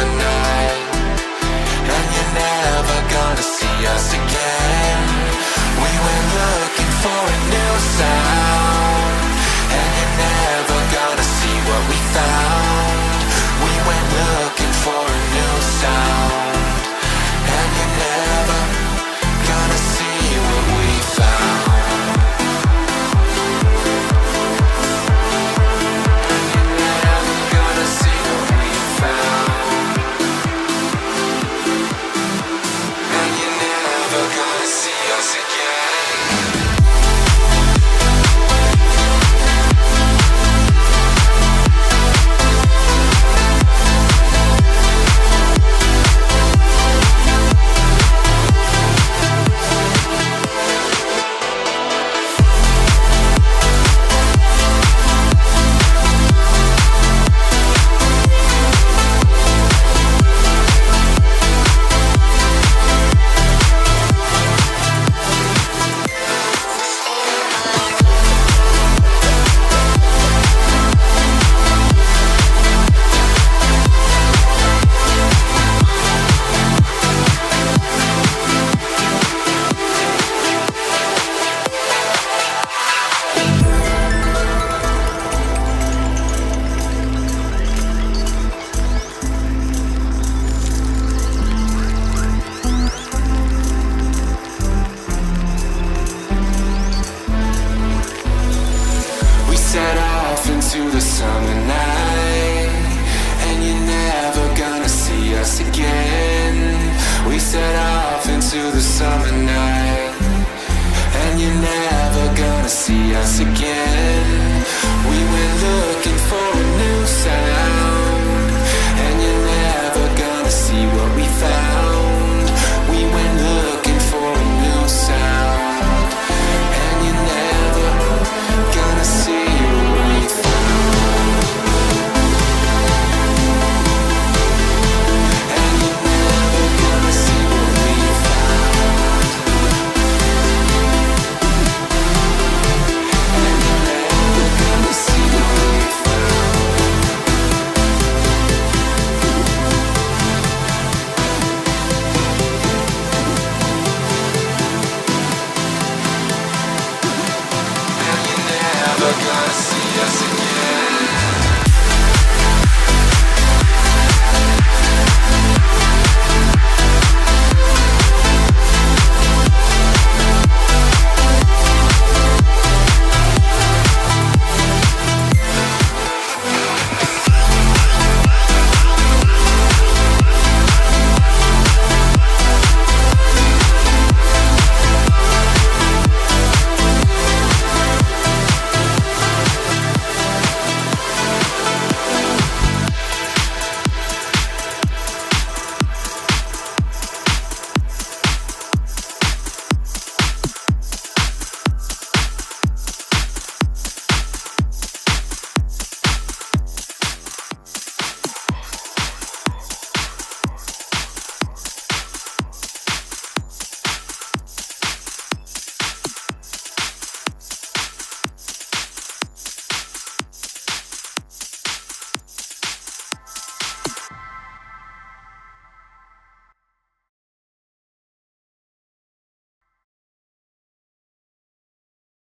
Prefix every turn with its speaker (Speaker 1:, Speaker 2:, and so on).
Speaker 1: summer night, and you're never gonna see us again. We went looking for a new sound, and you're never gonna see what we found. We went looking for a new sound, and you're never gonna see what we found. Set off into the summer night, and you're never gonna see us again. We set off into the summer night, and you're never gonna see us again.